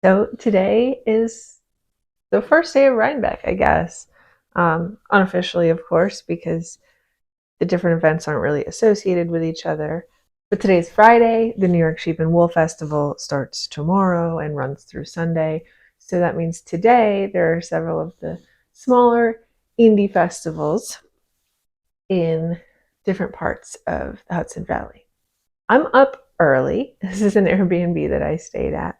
So today is the first day of Rhinebeck, I guess. Unofficially, of course, because the different events aren't really associated with each other. But today's Friday. The New York Sheep and Wool Festival starts tomorrow and runs through Sunday. So that means today there are several of the smaller indie festivals in different parts of the Hudson Valley. I'm up early. This is an Airbnb that I stayed at.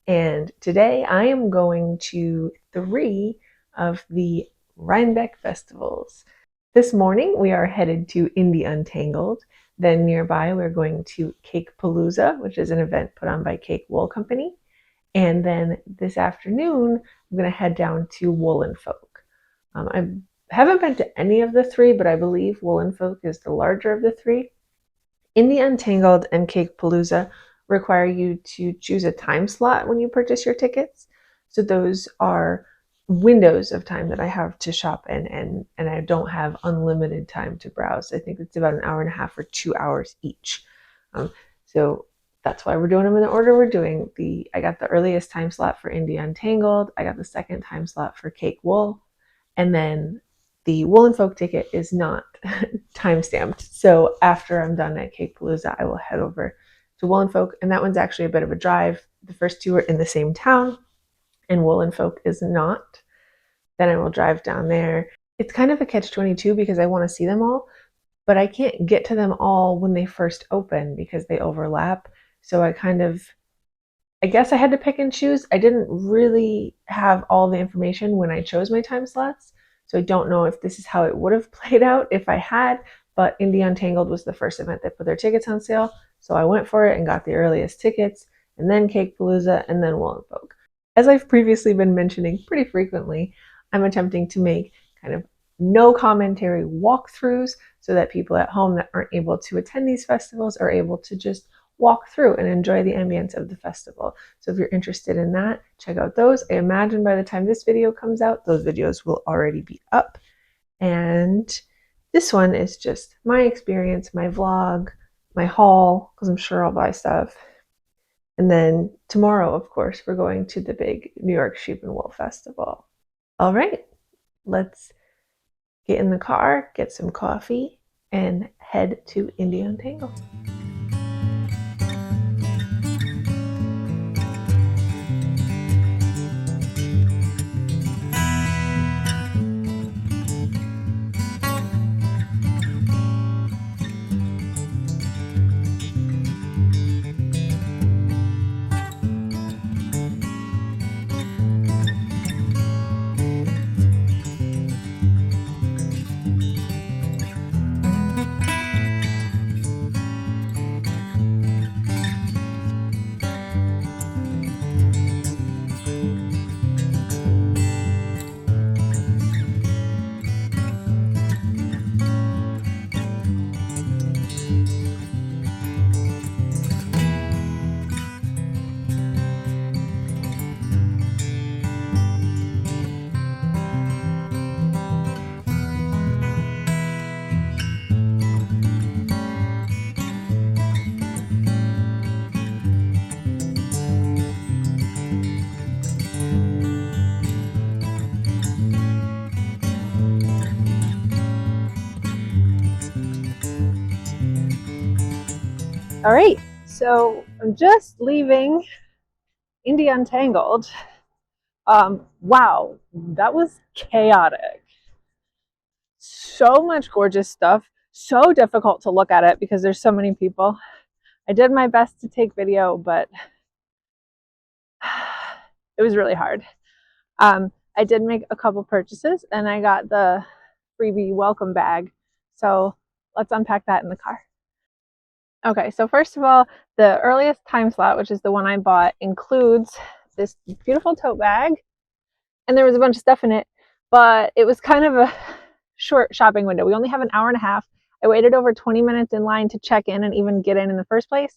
And today I am going to three of the Rhinebeck festivals. This morning we are headed to Indie Untangled. Then nearby we're going to CAKEpalooza, which is an event put on by Cake Wool Company. And then this afternoon I'm going to head down to Wool and Folk. I haven't been to any of the three, but I believe Wool and Folk is the larger of the three. Indie Untangled and CAKEpalooza require you to choose a time slot when you purchase your tickets. So those are windows of time that I have to shop in, and I don't have unlimited time to browse. I think it's about an hour and a half or 2 hours each. So that's why we're doing them in the order we're doing. I got the earliest time slot for Indie Untangled. I got the second time slot for Cake Wool, and then the Wool and Folk ticket is not time stamped. So after I'm done at CAKEpalooza, I will head over to Wool and Folk, and that one's actually a bit of a drive. The first two are in the same town, and Wool and Folk is not. Then I will drive down there. It's kind of a catch-22 because I want to see them all, but I can't get to them all when they first open because they overlap. So I guess I had to pick and choose. I didn't really have all the information when I chose my time slots. So I don't know if this is how it would have played out if I had, but Indie Untangled was the first event that put their tickets on sale. So I went for it and got the earliest tickets, and then CAKEpalooza, and then Wool and Folk. As I've previously been mentioning pretty frequently, I'm attempting to make kind of no commentary walkthroughs so that people at home that aren't able to attend these festivals are able to just walk through and enjoy the ambience of the festival. So if you're interested in that, check out those. I imagine by the time this video comes out, those videos will already be up. And this one is just my experience, my vlog, my haul, because I'm sure I'll buy stuff. And then tomorrow, of course, we're going to the big New York Sheep and Wool Festival. All right, let's get in the car, get some coffee, and head to Indie Untangled. All right, so I'm just leaving Indie Untangled. Wow, that was chaotic. So much gorgeous stuff, so difficult to look at it because there's so many people. I did my best to take video, but it was really hard. I did make a couple purchases and I got the freebie welcome bag. So let's unpack that in the car. Okay, so first of all, the earliest time slot, which is the one I bought, includes this beautiful tote bag. And there was a bunch of stuff in it, but it was kind of a short shopping window. We only have an hour and a half. I waited over 20 minutes in line to check in and even get in the first place.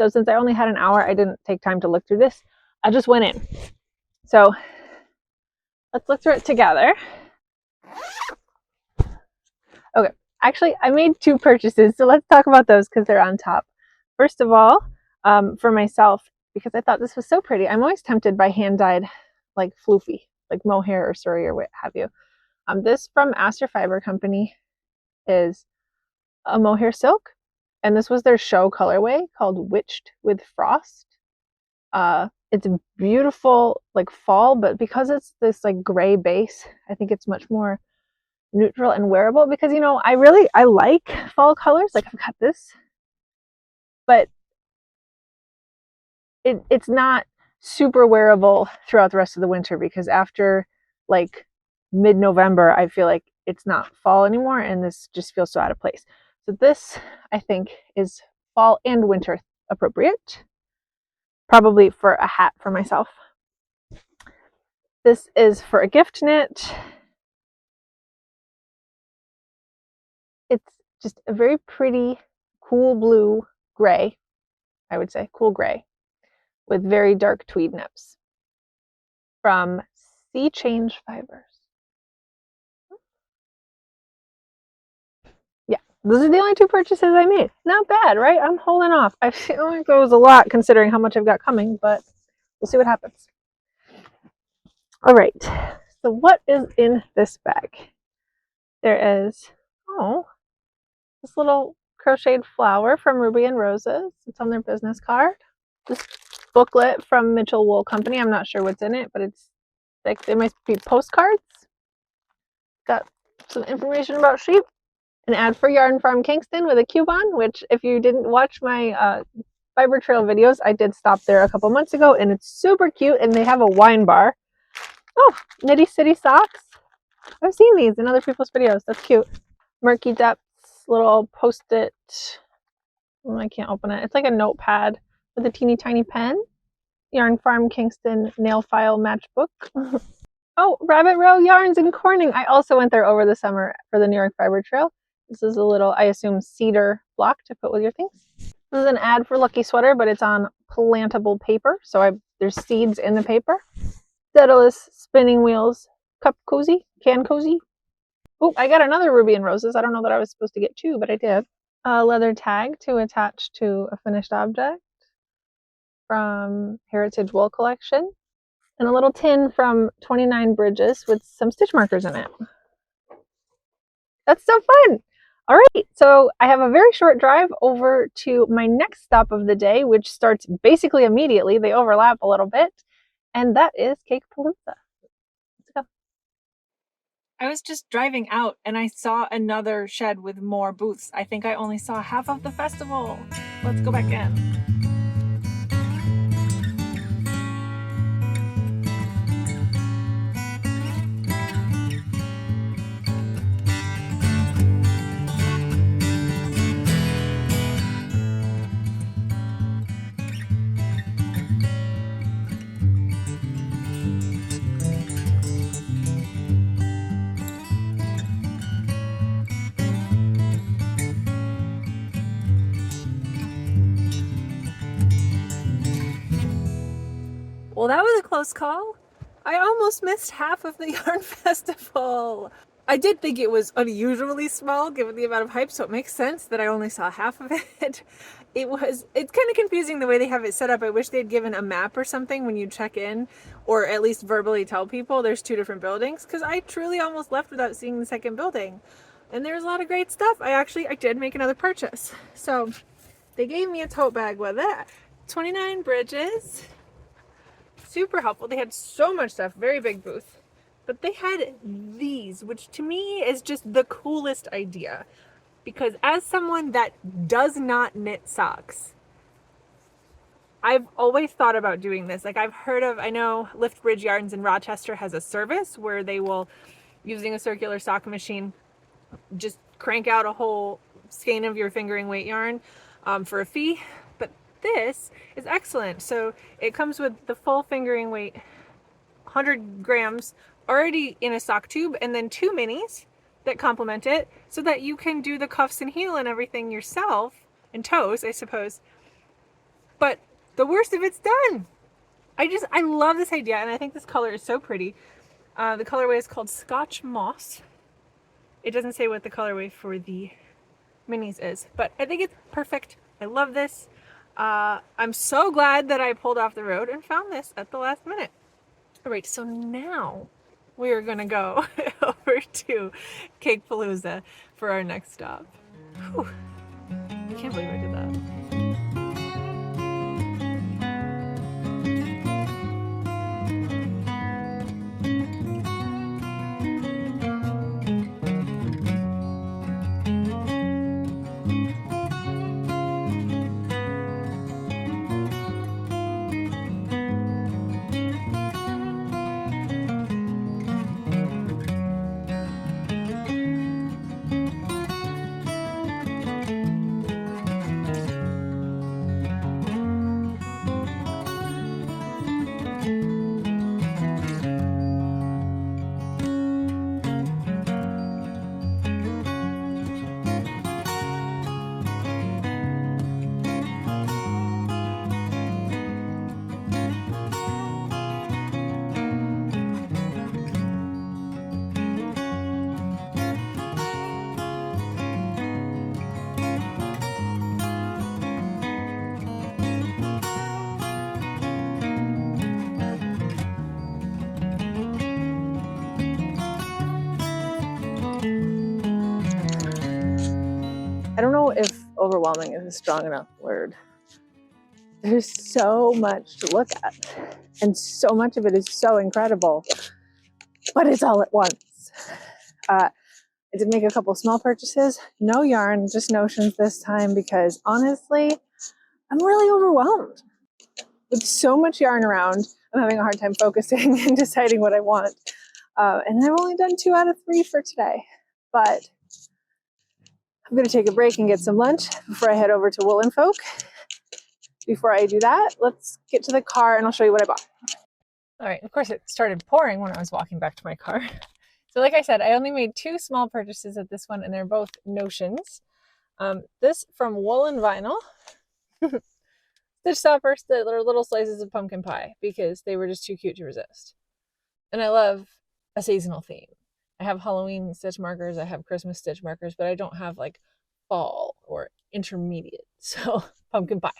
So since I only had an hour, I didn't take time to look through this. I just went in. So let's look through it together. Okay, actually, I made two purchases, so let's talk about those because they're on top. First of all, for myself, because I thought this was so pretty. I'm always tempted by hand-dyed like floofy, like mohair or suri or what have you. This from Aster Fiber Company is a mohair silk, and this was their show colorway called Witched with Frost. It's beautiful like fall, but because it's this like gray base, I think it's much more neutral and wearable, because you know I like fall colors. Like I've got this, but it's not super wearable throughout the rest of the winter, because after like mid-November I feel like it's not fall anymore and this just feels so out of place. So this I think is fall and winter appropriate, probably for a hat for myself. This is for a gift knit. It's just a very pretty cool blue gray, I would say cool gray, with very dark tweed nips from Sea Change Fibers. Yeah, those are the only two purchases I made. Not bad, right? I'm holding off. I feel like it was a lot considering how much I've got coming, but we'll see what happens. All right, so what is in this bag? There is, oh, this little crocheted flower from Ruby and Roses. It's on their business card. This booklet from Mitchell Wool Company. I'm not sure what's in it, but it's like they might be postcards. Got some information about sheep. An ad for Yarn Farm Kingston with a coupon, which if you didn't watch my Fiber Trail videos, I did stop there a couple months ago, and it's super cute, and they have a wine bar. Oh, Nitty City socks. I've seen these in other people's videos. That's cute. Murky Depths little post-it. I can't open it. It's like a notepad with a teeny tiny pen. Yarn Farm Kingston nail file matchbook. Oh, Rabbit Row Yarns in Corning. I also went there over the summer for the New York Fiber Trail. This is a little, I assume, cedar block to put with your things. This is an ad for Lucky Sweater, but it's on plantable paper, so there's seeds in the paper. Daedalus Spinning Wheels Cup Cozy, Can Cozy. Oh, I got another Ruby and Roses. I don't know that I was supposed to get two, but I did. A leather tag to attach to a finished object from Heritage Wool Collection. And a little tin from 29 Bridges with some stitch markers in it. That's so fun! All right, so I have a very short drive over to my next stop of the day, which starts basically immediately. They overlap a little bit, and that is CAKEpalooza. Let's go. I was just driving out and I saw another shed with more booths. I think I only saw half of the festival. Let's go back in. Well, that was a close call. I almost missed half of the yarn festival. I did think it was unusually small given the amount of hype, so it makes sense that I only saw half of it. It's kind of confusing the way they have it set up. I wish they'd given a map or something when you check in, or at least verbally tell people there's two different buildings, because I truly almost left without seeing the second building. And there's a lot of great stuff. I did make another purchase. So they gave me a tote bag with it. 29 Bridges. Super helpful. They had so much stuff, very big booth. But they had these, which to me is just the coolest idea. Because as someone that does not knit socks, I've always thought about doing this. Like I know Lift Bridge Yarns in Rochester has a service where they will, using a circular sock machine, just crank out a whole skein of your fingering weight yarn for a fee. But this is excellent. So it comes with the full fingering weight, 100 grams already in a sock tube, and then 2 minis that complement it, so that you can do the cuffs and heel and everything yourself, and toes, I suppose. But the worst of it's done. I love this idea, and I think this color is so pretty. The colorway is called Scotch Moss. It doesn't say what the colorway for the minis is, but I think it's perfect. I love this. I'm so glad that I pulled off the road and found this at the last minute. All right, so now we are gonna go over to CAKEpalooza for our next stop. Whew. I can't believe I did that. I don't know if overwhelming is a strong enough word. There's so much to look at, and so much of it is so incredible, but it's all at once. I did make a couple small purchases, no yarn, just notions this time, because honestly, I'm really overwhelmed. With so much yarn around, I'm having a hard time focusing and deciding what I want. And I've only done 2 out of 3 for today, but I'm going to take a break and get some lunch before I head over to Wool and Folk. Before I do that, let's get to the car and I'll show you what I bought. All right, of course it started pouring when I was walking back to my car. So like I said, I only made 2 small purchases at this one, and they're both notions. This from Wool and Vinyl. Stitch stoppers that are little slices of pumpkin pie because they were just too cute to resist. And I love a seasonal theme. I have Halloween stitch markers, I have Christmas stitch markers, but I don't have like fall or intermediate. So pumpkin pie.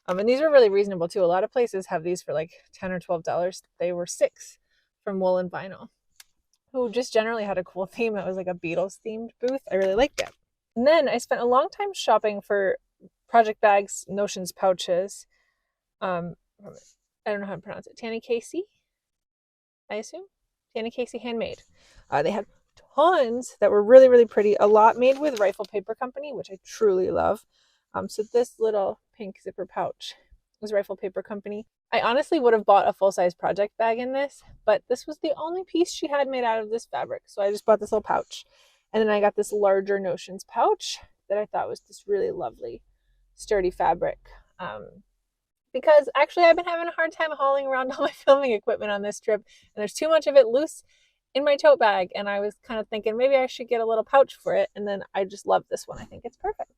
And these were really reasonable too. A lot of places have these for like $10 or $12. They were $6 from Wool and Vinyl, who just generally had a cool theme. It was like a Beatles themed booth. I really liked it. And then I spent a long time shopping for project bags, notions, pouches. I don't know how to pronounce it. Tanny Casey, I assume. Tanny Casey Handmade. They had tons that were really, really pretty. A lot made with Rifle Paper Company, which I truly love. So this little pink zipper pouch was Rifle Paper Company. I honestly would have bought a full-size project bag in this, but this was the only piece she had made out of this fabric. So I just bought this little pouch. And then I got this larger notions pouch that I thought was this really lovely, sturdy fabric. Because actually I've been having a hard time hauling around all my filming equipment on this trip, and there's too much of it loose in my tote bag, and I was kind of thinking maybe I should get a little pouch for it, and then I just love this one. I think it's perfect.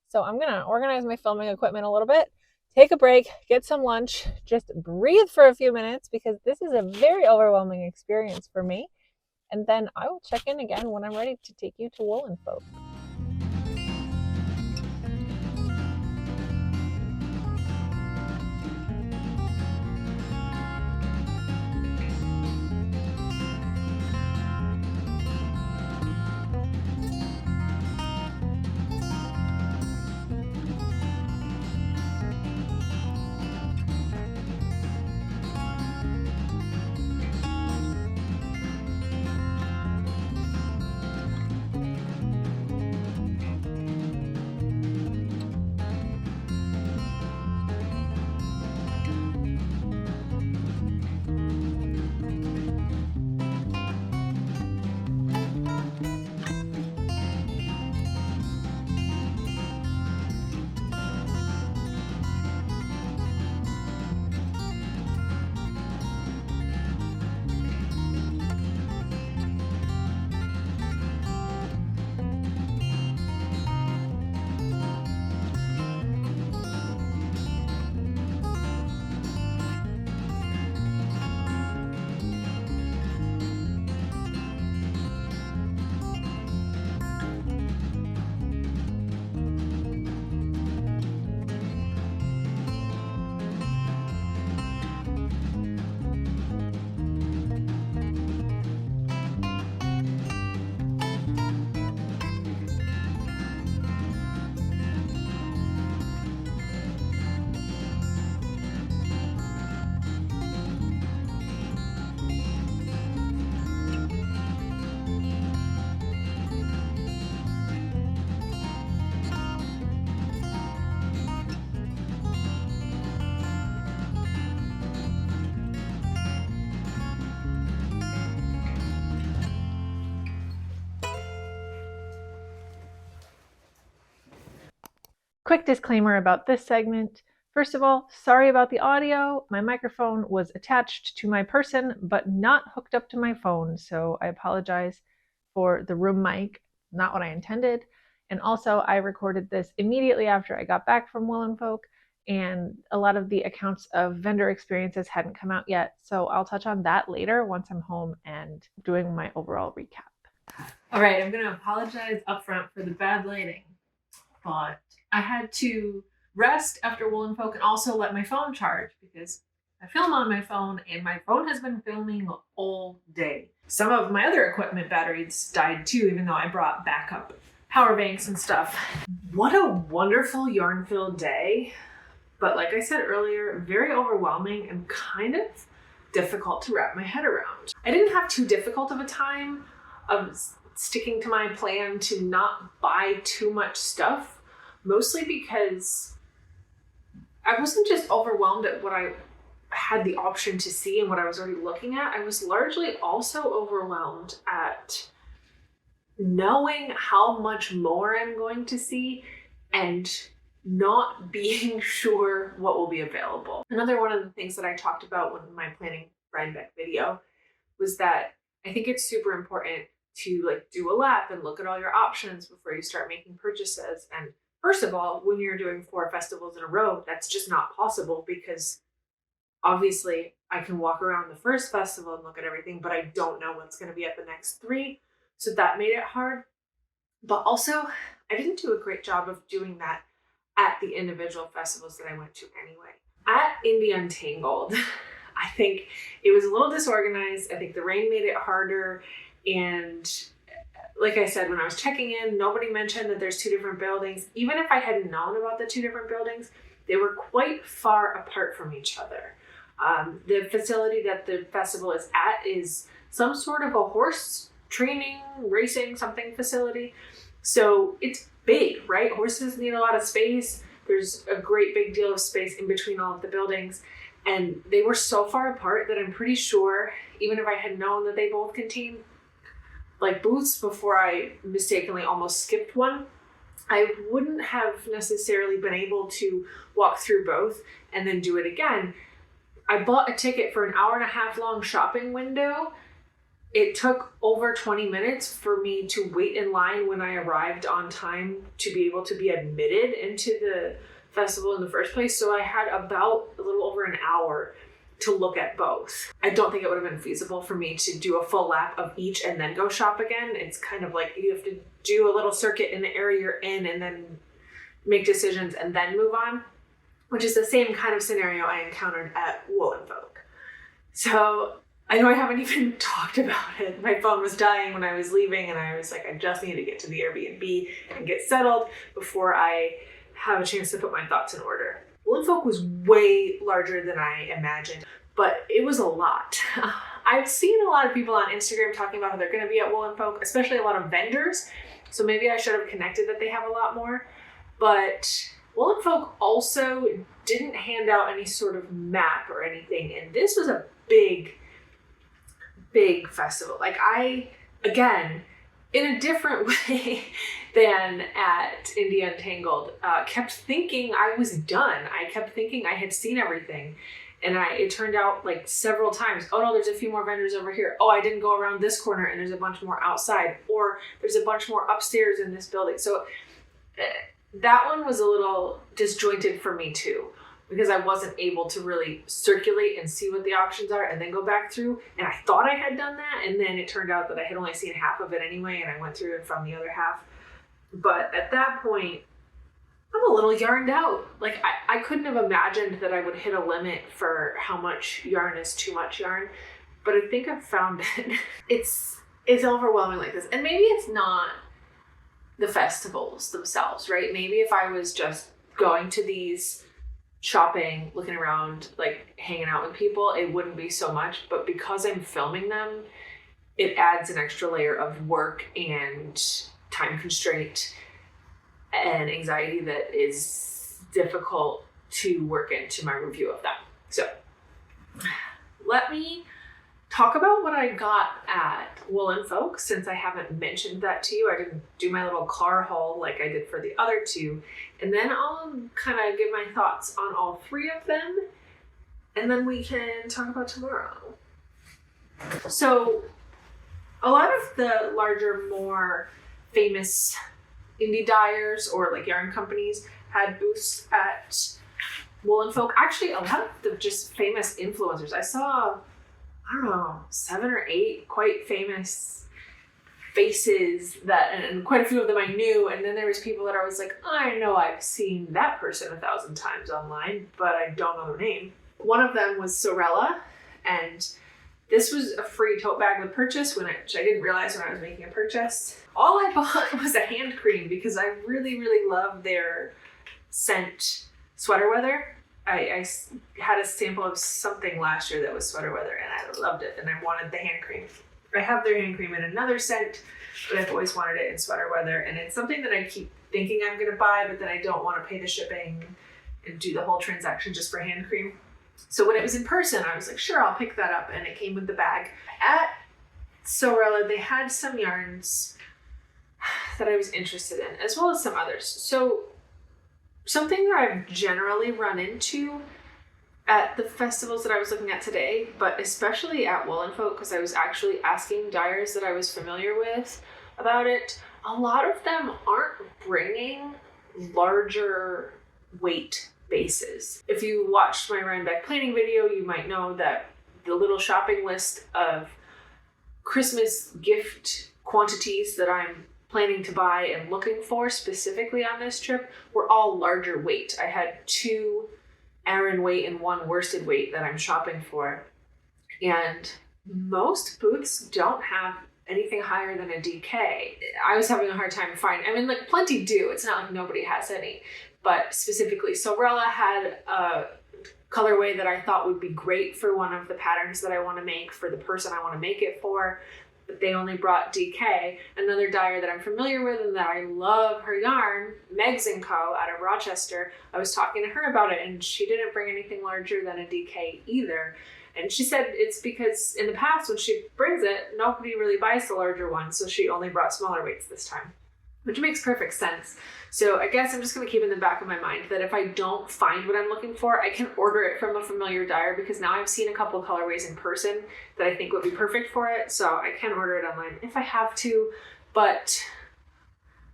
So I'm gonna organize my filming equipment a little bit, take a break, get some lunch, just breathe for a few minutes because this is a very overwhelming experience for me, and then I will check in again when I'm ready to take you to Wool and Folk. Quick disclaimer about this segment. First of all, sorry about the audio. My microphone was attached to my person, but not hooked up to my phone, so I apologize for the room mic, not what I intended. And also, I recorded this immediately after I got back from Wool & Folk, and a lot of the accounts of vendor experiences hadn't come out yet, so I'll touch on that later once I'm home and doing my overall recap. All right, I'm going to apologize upfront for the bad lighting, but I had to rest after Wool & Folk and also let my phone charge because I film on my phone and my phone has been filming all day. Some of my other equipment batteries died too, even though I brought backup power banks and stuff. What a wonderful yarn-filled day. But like I said earlier, very overwhelming and kind of difficult to wrap my head around. I didn't have too difficult of a time of sticking to my plan to not buy too much stuff, mostly because I wasn't just overwhelmed at what I had the option to see and what I was already looking at. I was largely also overwhelmed at knowing how much more I'm going to see and not being sure what will be available. Another one of the things that I talked about in my planning Rhinebeck video was that I think it's super important to do a lap and look at all your options before you start making purchases. And first of all, when you're doing 4 festivals in a row, that's just not possible because obviously I can walk around the first festival and look at everything, but I don't know what's going to be at the next 3. So that made it hard. But also, I didn't do a great job of doing that at the individual festivals that I went to anyway. At Untangled, I think it was a little disorganized. I think the rain made it harder. And like I said, when I was checking in, nobody mentioned that there's 2 different buildings. Even if I had known about the 2 different buildings, they were quite far apart from each other. The facility that the festival is at is some sort of a horse training, racing, something facility. So it's big, right? Horses need a lot of space. There's a great big deal of space in between all of the buildings. And they were so far apart that I'm pretty sure, even if I had known that they both contain booths before I mistakenly almost skipped one, I wouldn't have necessarily been able to walk through both and then do it again. I bought a ticket for an 1.5 hour long shopping window. It took over 20 minutes for me to wait in line when I arrived on time to be able to be admitted into the festival in the first place. So I had about a little over an hour to look at both. I don't think it would have been feasible for me to do a full lap of each and then go shop again. It's kind of like you have to do a little circuit in the area you're in and then make decisions and then move on, which is the same kind of scenario I encountered at Wool & Folk. So I know I haven't even talked about it. My phone was dying when I was leaving and I was like, I just need to get to the Airbnb and get settled before I have a chance to put my thoughts in order. Wool & Folk was way larger than I imagined, but it was a lot. I've seen a lot of people on Instagram talking about how they're going to be at Wool & Folk, especially a lot of vendors. So maybe I should have connected that they have a lot more. But Wool & Folk also didn't hand out any sort of map or anything. And this was a big festival. Again, in a different way than at Untangled, kept thinking I was done. I kept thinking I had seen everything. And it turned out several times, oh no, there's a few more vendors over here. Oh, I didn't go around this corner and there's a bunch more outside. Or there's a bunch more upstairs in this building. So that one was a little disjointed for me too, because I wasn't able to really circulate and see what the options are and then go back through. And I thought I had done that. And then it turned out that I had only seen half of it anyway. And I went through and found the other half. But at that point, I'm a little yarned out. I couldn't have imagined that I would hit a limit for how much yarn is too much yarn. But I think I've found it. It's overwhelming like this. And maybe it's not the festivals themselves, right? Maybe if I was just going to these, shopping, looking around, hanging out with people, it wouldn't be so much. But because I'm filming them, it adds an extra layer of work and time constraint and anxiety that is difficult to work into my review of them. So let me talk about what I got at Wool and Folk, since I haven't mentioned that to you. I didn't do my little car haul like I did for the other two. And then I'll kind of give my thoughts on all three of them. And then we can talk about tomorrow. So a lot of the larger, more famous indie dyers or like yarn companies had booths at Wool and Folk. Actually, a lot of the just famous influencers. I saw, I don't know, 7 or 8 quite famous faces that, and quite a few of them I knew. And then there was people that I was like, I know I've seen that person 1,000 times online, but I don't know their name. One of them was Sorella, and this was a free tote bag with purchase, which I didn't realize when I was making a purchase. All I bought was a hand cream because I really, really love their scent Sweater Weather. I had a sample of something last year that was Sweater Weather, and I loved it, and I wanted the hand cream. I have their hand cream in another scent, but I've always wanted it in Sweater Weather, and it's something that I keep thinking I'm going to buy, but then I don't want to pay the shipping and do the whole transaction just for hand cream. So when it was in person, I was like, sure, I'll pick that up, and it came with the bag. At Sorella, they had some yarns that I was interested in, as well as some others. So something that I've generally run into at the festivals that I was looking at today, but especially at Wool and Folk, because I was actually asking dyers that I was familiar with about it, a lot of them aren't bringing larger weight bases. If you watched my Rhinebeck planning video, you might know that the little shopping list of Christmas gift quantities that I'm planning to buy and looking for specifically on this trip were all larger weight. I had 2 Aran weight and 1 worsted weight that I'm shopping for. And most booths don't have anything higher than a DK. I was having a hard time finding, I mean, like plenty do. It's not like nobody has any. But specifically, Sorella had a colorway that I thought would be great for one of the patterns that I want to make for the person I want to make it for. But they only brought DK. Another dyer that I'm familiar with and that I love her yarn, Megs & Co. out of Rochester. I was talking to her about it, and she didn't bring anything larger than a DK either. And she said it's because in the past when she brings it, nobody really buys the larger one, so she only brought smaller weights this time, which makes perfect sense. So I guess I'm just going to keep in the back of my mind that if I don't find what I'm looking for, I can order it from a familiar dyer, because now I've seen a couple colorways in person that I think would be perfect for it. So I can order it online if I have to, but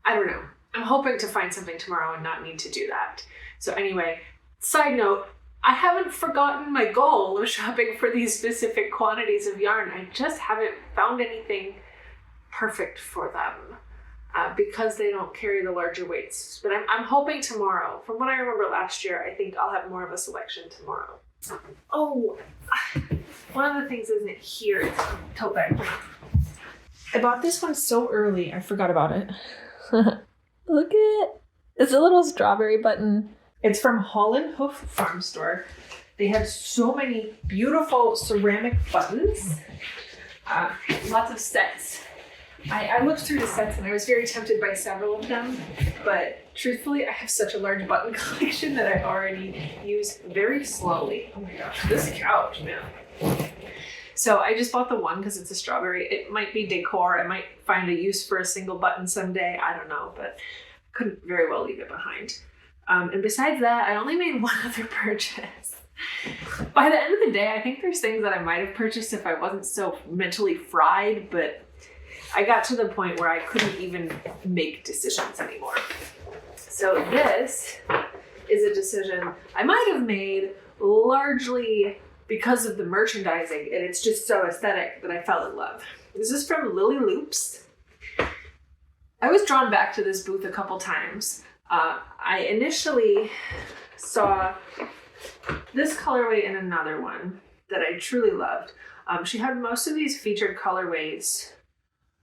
I don't know. I'm hoping to find something tomorrow and not need to do that. So anyway, side note, I haven't forgotten my goal of shopping for these specific quantities of yarn. I just haven't found anything perfect for them. Because they don't carry the larger weights. But I'm hoping tomorrow. From what I remember last year, I think I'll have more of a selection tomorrow. Oh, one of the things isn't here. It's a tote bag. I bought this one so early, I forgot about it. Look at it. It's a little strawberry button. It's from Holland Hoof Farm Store. They have so many beautiful ceramic buttons. Lots of sets. I looked through the sets and I was very tempted by several of them, but truthfully, I have such a large button collection that I already use very slowly. Oh my gosh, this couch, man. So I just bought the one because it's a strawberry. It might be decor. I might find a use for a single button someday. I don't know, but couldn't very well leave it behind. And besides that, I only made one other purchase. By the end of the day, I think there's things that I might have purchased if I wasn't so mentally fried, but I got to the point where I couldn't even make decisions anymore. So this is a decision I might have made largely because of the merchandising, and it's just so aesthetic that I fell in love. This is from Lily Loops. I was drawn back to this booth a couple times. I initially saw this colorway in another one that I truly loved. She had most of these featured colorways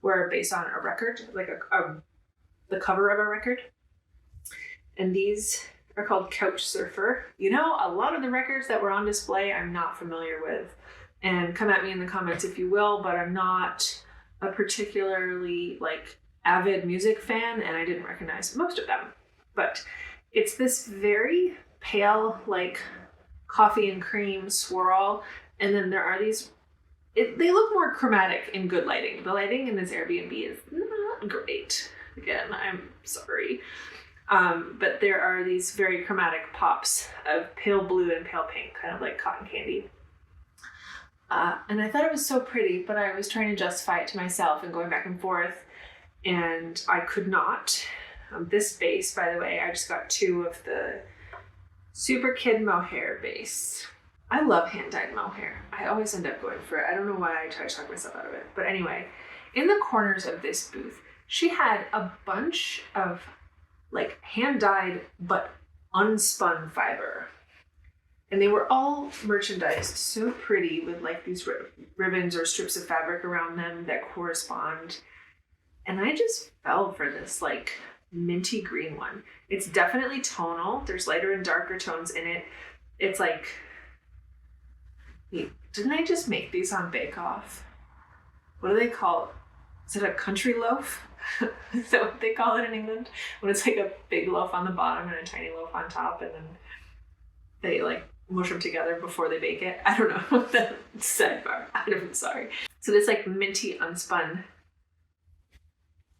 were based on a record, like the cover of a record. And these are called Couch Surfer. You know, a lot of the records that were on display I'm not familiar with. And come at me in the comments if you will, but I'm not a particularly avid music fan, and I didn't recognize most of them. But it's this very pale, coffee and cream swirl. And then there are these they look more chromatic in good lighting. The lighting in this Airbnb is not great. Again, I'm sorry. But there are these very chromatic pops of pale blue and pale pink, kind of like cotton candy. And I thought it was so pretty, but I was trying to justify it to myself and going back and forth, and I could not. This base, by the way, I just got 2 of the Super Kid Mohair base. I love hand-dyed mohair. I always end up going for it. I don't know why I try to talk myself out of it. But anyway, in the corners of this booth, she had a bunch of like hand-dyed but unspun fiber. And they were all merchandised so pretty with like these ribbons or strips of fabric around them that correspond. And I just fell for this like minty green one. It's definitely tonal. There's lighter and darker tones in it. It's like, didn't I just make these on Bake Off? What do they call it? Is it a country loaf? Is that what they call it in England? When it's like a big loaf on the bottom and a tiny loaf on top, and then they like mush them together before they bake it. I don't know what that sidebar. I'm sorry. So this like minty unspun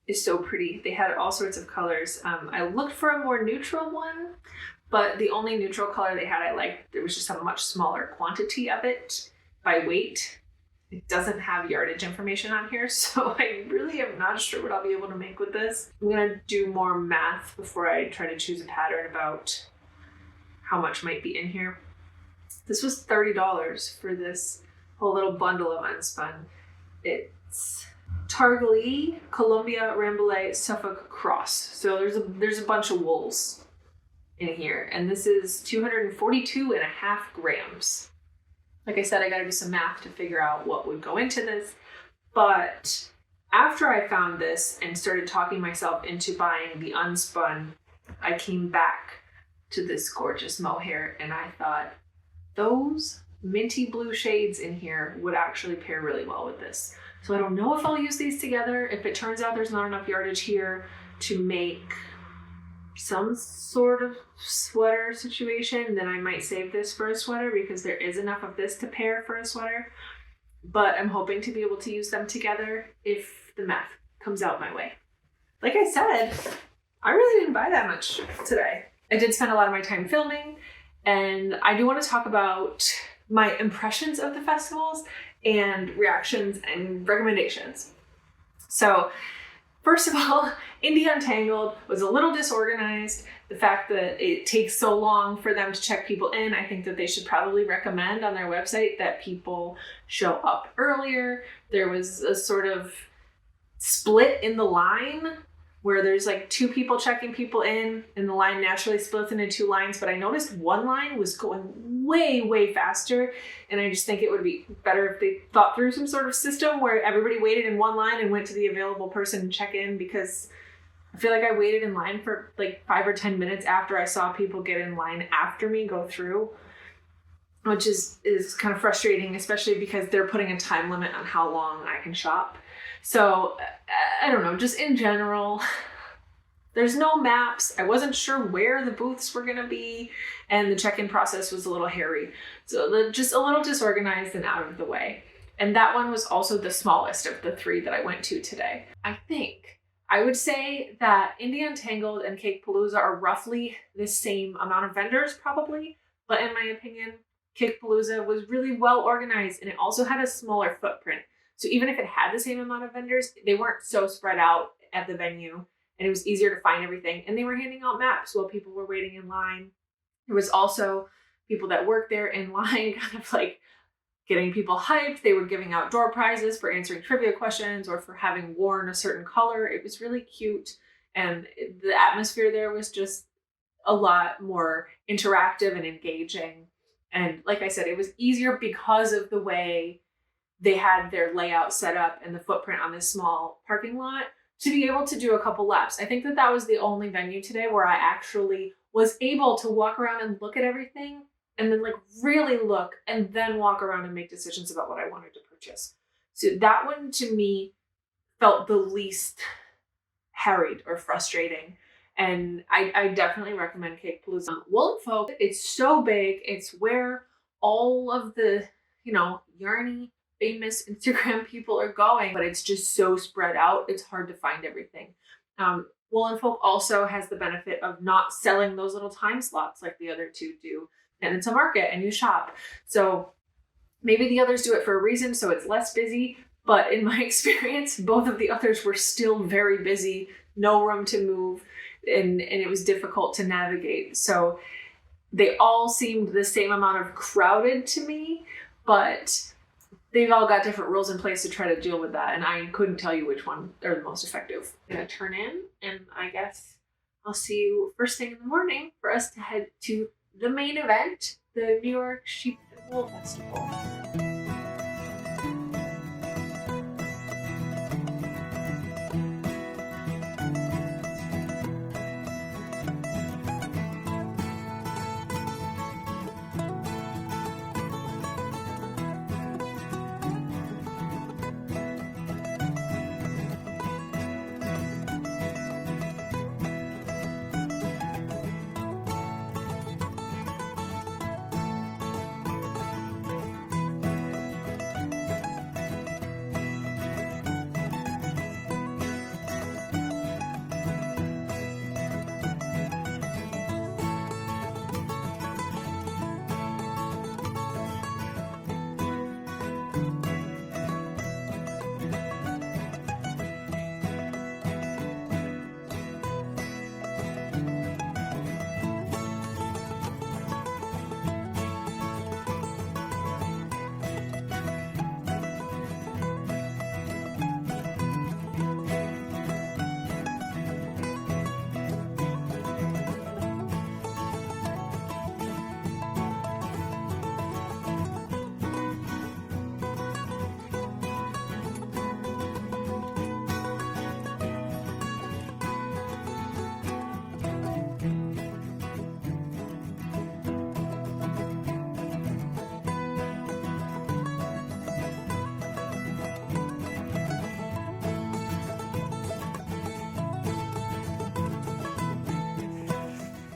is so pretty. They had all sorts of colors. I looked for a more neutral one, but the only neutral color they had I liked. There was just a much smaller quantity of it by weight. It doesn't have yardage information on here, so I really am not sure what I'll be able to make with this. I'm gonna do more math before I try to choose a pattern about how much might be in here. This was $30 for this whole little bundle of unspun. It's Targhlee, Columbia, Rambouillet, Suffolk Cross. So there's a bunch of wools in here, and this is 242.5 grams. Like I said, I gotta do some math to figure out what would go into this. But after I found this and started talking myself into buying the unspun, I came back to this gorgeous mohair and I thought those minty blue shades in here would actually pair really well with this. So I don't know if I'll use these together. If it turns out there's not enough yardage here to make some sort of sweater situation, then I might save this for a sweater because there is enough of this to pair for a sweater. But I'm hoping to be able to use them together if the math comes out my way. Like I said, I really didn't buy that much today. I did spend a lot of my time filming, and I do want to talk about my impressions of the festivals and reactions and recommendations. So first of all, Indie Untangled was a little disorganized. The fact that it takes so long for them to check people in, I think that they should probably recommend on their website that people show up earlier. There was a sort of split in the line where there's like 2 people checking people in and the line naturally splits into 2 lines. But I noticed one line was going way, way faster. And I just think it would be better if they thought through some sort of system where everybody waited in one line and went to the available person and check in, because I feel like I waited in line for like 5 or 10 minutes after I saw people get in line after me go through, which is kind of frustrating, especially because they're putting a time limit on how long I can shop. So I don't know, just in general, there's no maps. I wasn't sure where the booths were gonna be, and the check-in process was a little hairy. So just a little disorganized and out of the way. And that one was also the smallest of the 3 that I went to today. I would say that Indie Untangled and CAKEpalooza are roughly the same amount of vendors probably, but in my opinion, CAKEpalooza was really well organized and it also had a smaller footprint. So even if it had the same amount of vendors, they weren't so spread out at the venue, and it was easier to find everything. And they were handing out maps while people were waiting in line. There was also people that worked there in line kind of like getting people hyped. They were giving out door prizes for answering trivia questions or for having worn a certain color. It was really cute. And the atmosphere there was just a lot more interactive and engaging. And like I said, it was easier because of the way they had their layout set up and the footprint on this small parking lot to be able to do a couple laps. I think that that was the only venue today where I actually was able to walk around and look at everything and then like really look and then walk around and make decisions about what I wanted to purchase. So that one to me felt the least harried or frustrating. And I definitely recommend CAKEpalooza. Wool Folk, it's so big. It's where all of the, yarny famous Instagram people are going, but it's just so spread out. It's hard to find everything. Wool and Folk also has the benefit of not selling those little time slots like the other two do. And it's a market and you shop. So maybe the others do it for a reason, so it's less busy. But in my experience, both of the others were still very busy, no room to move, and it was difficult to navigate. So they all seemed the same amount of crowded to me, but they've all got different rules in place to try to deal with that, and I couldn't tell you which one are the most effective. I'm gonna turn in, and I guess I'll see you first thing in the morning for us to head to the main event, the New York Sheep Wool Festival.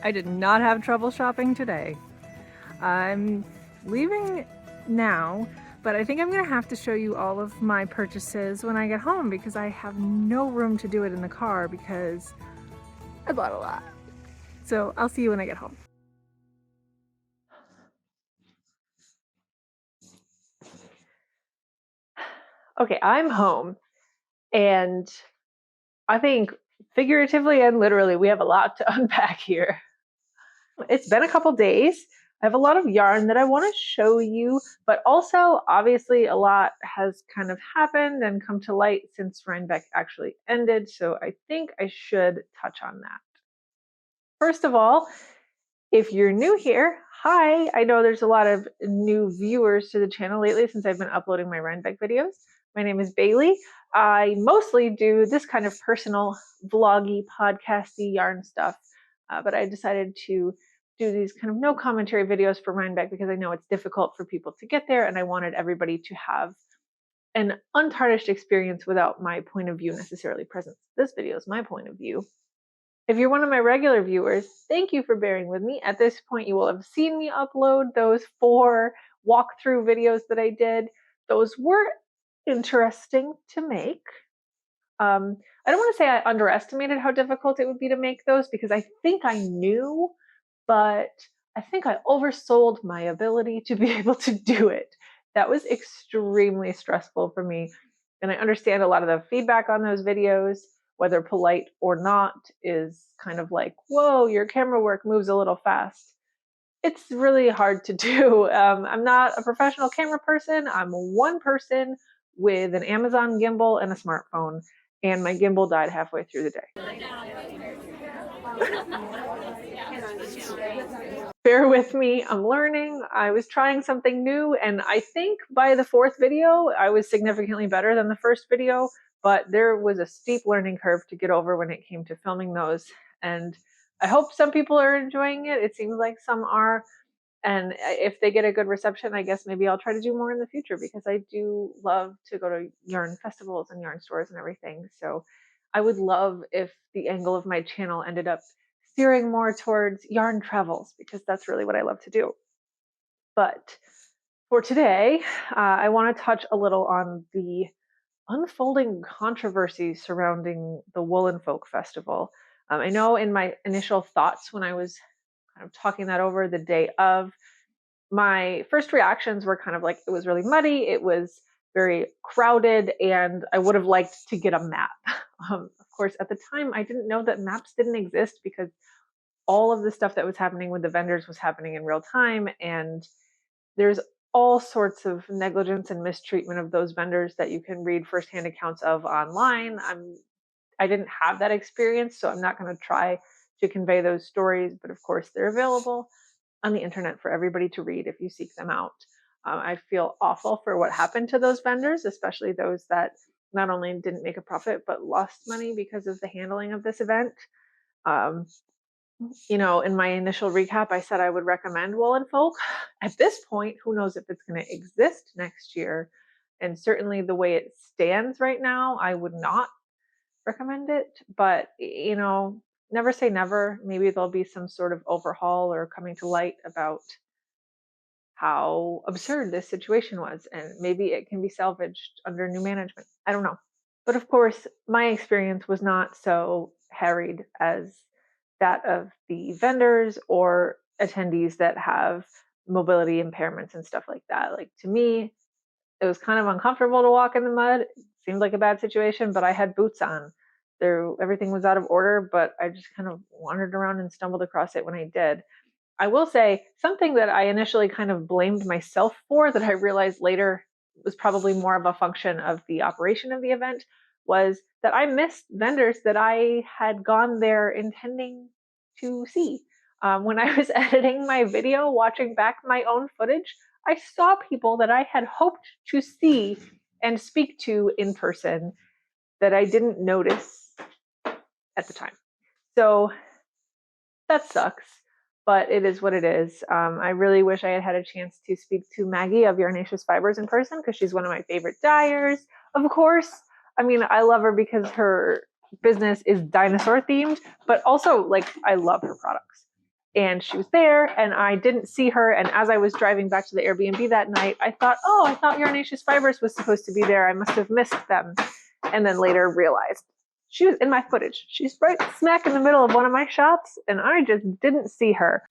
I did not have trouble shopping today. I'm leaving now, but I think I'm gonna have to show you all of my purchases when I get home because I have no room to do it in the car because I bought a lot. So I'll see you when I get home. Okay, I'm home, and I think figuratively and literally we have a lot to unpack here. It's been a couple days. I have a lot of yarn that I want to show you, but also obviously a lot has kind of happened and come to light since Rhinebeck actually ended, so I think I should touch on that. First of all, if you're new here, hi! I know there's a lot of new viewers to the channel lately since I've been uploading my Rhinebeck videos. My name is Bailey. I mostly do this kind of personal, vloggy, podcasty yarn stuff, but I decided to do these kind of no commentary videos for Rhinebeck because I know it's difficult for people to get there, and I wanted everybody to have an untarnished experience without my point of view necessarily present. This video is my point of view. If you're one of my regular viewers, thank you for bearing with me. At this point, you will have seen me upload those 4 walkthrough videos that I did. Those were interesting to make. I don't want to say I underestimated how difficult it would be to make those because I think I knew, but I think I oversold my ability to be able to do it. That was extremely stressful for me. And I understand a lot of the feedback on those videos, whether polite or not, is kind of like, whoa, your camera work moves a little fast. It's really hard to do. I'm not a professional camera person. I'm one person with an Amazon gimbal and a smartphone, and my gimbal died halfway through the day. Bear with me, I'm learning. I was trying something new, and I think by the 4th video, I was significantly better than the first video, but there was a steep learning curve to get over when it came to filming those. And I hope some people are enjoying it. It seems like some are. And if they get a good reception, I guess maybe I'll try to do more in the future because I do love to go to yarn festivals and yarn stores and everything. So I would love if the angle of my channel ended up steering more towards yarn travels because that's really what I love to do. But For today, I want to touch a little on the unfolding controversy surrounding the Woolen Folk Festival. I know in my initial thoughts when I was kind of talking that over the day of, my first reactions were kind of like it was really muddy, it was very crowded, and I would have liked to get a map. Of course, at the time, I didn't know that maps didn't exist because all of the stuff that was happening with the vendors was happening in real time, and there's all sorts of negligence and mistreatment of those vendors that you can read firsthand accounts of online. I didn't have that experience, so I'm not going to try to convey those stories, but of course they're available on the internet for everybody to read if you seek them out. I feel awful for what happened to those vendors, especially those that not only didn't make a profit but lost money because of the handling of this event. Um, in my initial recap, I said I would recommend Woolen Folk. At this point, who knows if it's going to exist next year? And certainly the way it stands right now, I would not recommend it. But, never say never. Maybe there'll be some sort of overhaul or coming to light about how absurd this situation was. And maybe it can be salvaged under new management. I don't know. But of course, my experience was not so harried as that of the vendors or attendees that have mobility impairments and stuff like that. Like, to me, it was kind of uncomfortable to walk in the mud. It seemed like a bad situation, but I had boots on. Everything was out of order, but I just kind of wandered around and stumbled across it when I did. I will say something that I initially kind of blamed myself for, that I realized later was probably more of a function of the operation of the event, was that I missed vendors that I had gone there intending to see. When I was editing my video, watching back my own footage, I saw people that I had hoped to see and speak to in person that I didn't notice at the time. So that sucks, but it is what it is. I really wish I had had a chance to speak to Maggie of Yarnaceous Fibers in person, because she's one of my favorite dyers. Of course, I mean, I love her because her business is dinosaur themed, but also, like, I love her products. And she was there, and I didn't see her. And as I was driving back to the Airbnb that night, I thought Yarnaceous Fibers was supposed to be there. I must have missed them. And then later realized she was in my footage. She's right smack in the middle of one of my shots, and I just didn't see her.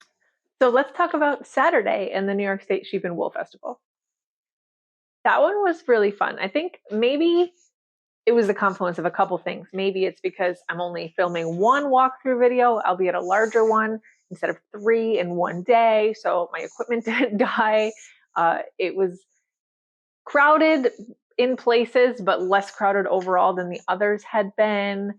So let's talk about Saturday and the New York State Sheep and Wool Festival. That one was really fun. I think maybe it was the confluence of a couple things. Maybe it's because I'm only filming one walkthrough video, albeit a larger one, instead of 3 in one day. So my equipment didn't die. It was crowded in places, but less crowded overall than the others had been.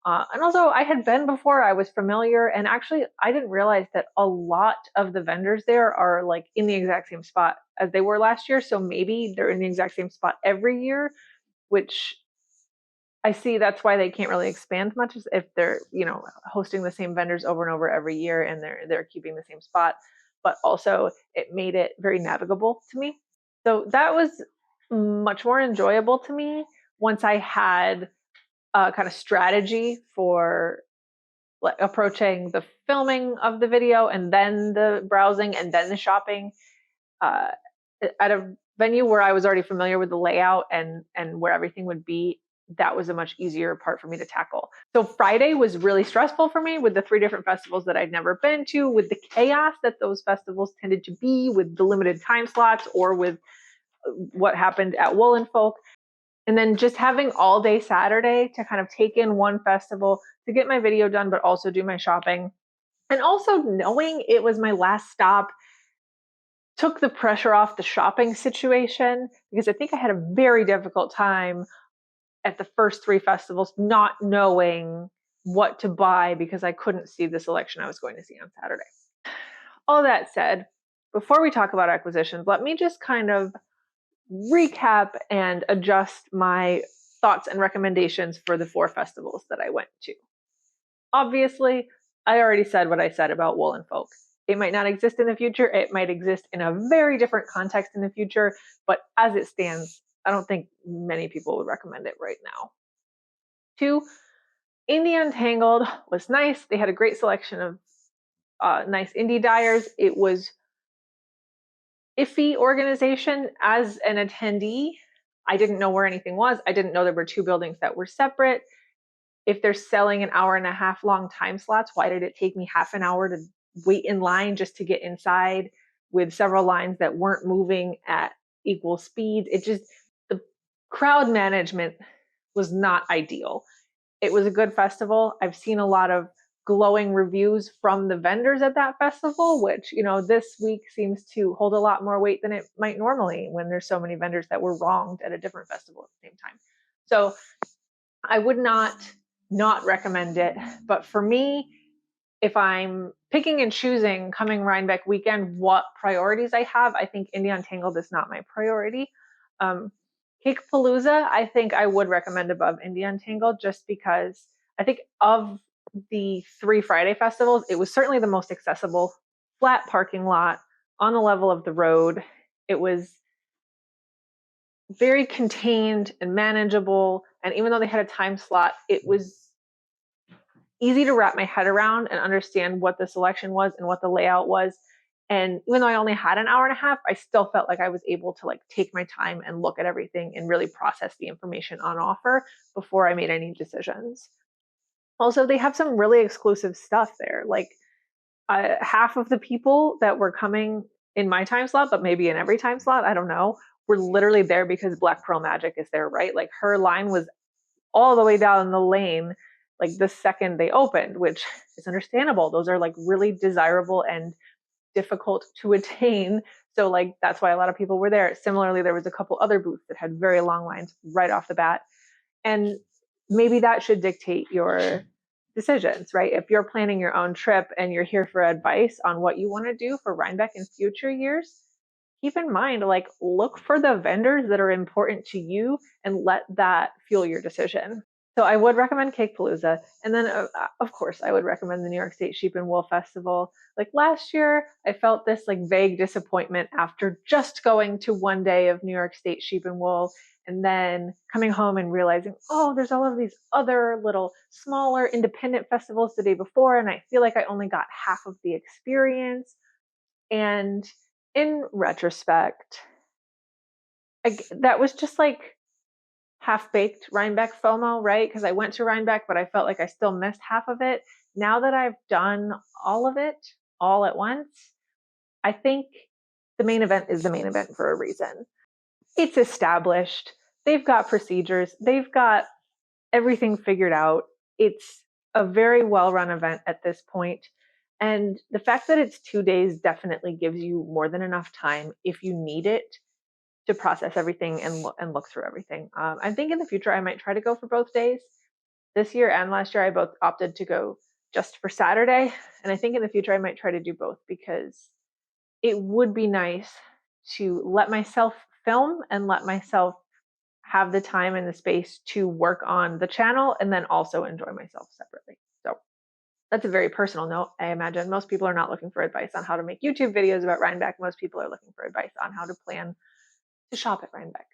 And also, I had been before, I was familiar, and actually, I didn't realize that a lot of the vendors there are like in the exact same spot as they were last year. So maybe they're in the exact same spot every year, which I see that's why they can't really expand much, is if they're, hosting the same vendors over and over every year and they're keeping the same spot. But also, it made it very navigable to me. So that was much more enjoyable to me once I had a kind of strategy for like approaching the filming of the video and then the browsing and then the shopping at a venue where I was already familiar with the layout and where everything would be. That was a much easier part for me to tackle. So Friday was really stressful for me with the 3 different festivals that I'd never been to, with the chaos that those festivals tended to be, with the limited time slots, or with what happened at Woolen Folk. And then just having all day Saturday to kind of take in one festival, to get my video done, but also do my shopping. And also knowing it was my last stop took the pressure off the shopping situation, because I think I had a very difficult time at the first 3 festivals not knowing what to buy because I couldn't see the selection I was going to see on Saturday. All that said, before we talk about acquisitions, let me just kind of recap and adjust my thoughts and recommendations for the 4 festivals that I went to. Obviously, I already said what I said about Woolen Folk. It might not exist in the future. It might exist in a very different context in the future, but as it stands, I don't think many people would recommend it right now. 2, Indie Untangled was nice. They had a great selection of nice indie dyers. It was iffy organization as an attendee. I didn't know where anything was. I didn't know there were two buildings that were separate. If they're selling an hour and a half long time slots, why did it take me half an hour to wait in line just to get inside with several lines that weren't moving at equal speed? It just, the crowd management was not ideal. It was a good festival. I've seen a lot of glowing reviews from the vendors at that festival, which, you know, this week seems to hold a lot more weight than it might normally when there's so many vendors that were wronged at a different festival at the same time. So I would not recommend it. But for me, if I'm picking and choosing coming Rhinebeck weekend, what priorities I have, I think Indie Untangled is not my priority. CAKEpalooza, I think I would recommend above Indie Untangled, just because I think of the 3 Friday festivals, it was certainly the most accessible. Flat parking lot on the level of the road. It was very contained and manageable. And even though they had a time slot, it was easy to wrap my head around and understand what the selection was and what the layout was. And even though I only had an hour and a half, I still felt like I was able to like take my time and look at everything and really process the information on offer before I made any decisions. Also, they have some really exclusive stuff there. Like half of the people that were coming in my time slot, but maybe in every time slot, I don't know, were literally there because Black Pearl Magic is there, right? Like her line was all the way down the lane like the second they opened, which is understandable. Those are like really desirable and difficult to attain. So like that's why a lot of people were there. Similarly, there was a couple other booths that had very long lines right off the bat. And maybe that should dictate your decisions, right? If you're planning your own trip and you're here for advice on what you want to do for Rhinebeck in future years, keep in mind, like, look for the vendors that are important to you and let that fuel your decision. So I would recommend CAKEpalooza. And then, of course, I would recommend the New York State Sheep and Wool Festival. Like last year, I felt this like vague disappointment after just going to one day of New York State Sheep and Wool and then coming home and realizing, oh, there's all of these other little smaller independent festivals the day before. And I feel like I only got half of the experience. And in retrospect, that was just like half-baked Rhinebeck FOMO, right? Because I went to Rhinebeck, but I felt like I still missed half of it. Now that I've done all of it all at once, I think the main event is the main event for a reason. It's established. They've got procedures. They've got everything figured out. It's a very well-run event at this point. And the fact that it's 2 days definitely gives you more than enough time if you need it to process everything and look through everything. I think in the future I might try to go for both days. This year and last year I both opted to go just for Saturday, and I think in the future I might try to do both because it would be nice to let myself film and let myself have the time and the space to work on the channel and then also enjoy myself separately. So that's a very personal note. I imagine most people are not looking for advice on how to make YouTube videos about Rhinebeck. Most people are looking for advice on how to plan to shop at Rhinebeck.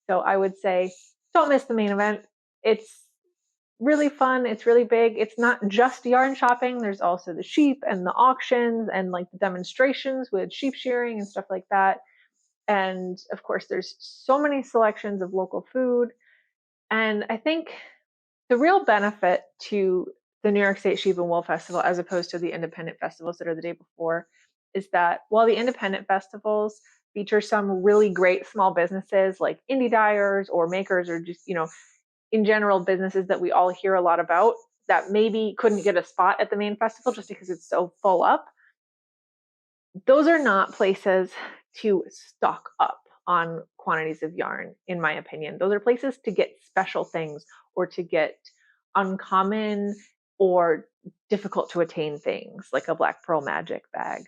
So I would say don't miss the main event. It's really fun. It's really big. It's not just yarn shopping. There's also the sheep and the auctions and like the demonstrations with sheep shearing and stuff like that. And of course, there's so many selections of local food. And I think the real benefit to the New York State Sheep and Wool Festival, as opposed to the independent festivals that are the day before, is that while the independent festivals feature some really great small businesses like indie dyers or makers or just, you know, in general businesses that we all hear a lot about that maybe couldn't get a spot at the main festival just because it's so full up, those are not places to stock up on quantities of yarn, in my opinion. Those are places to get special things or to get uncommon or difficult to attain things like a Black Pearl Magic bag,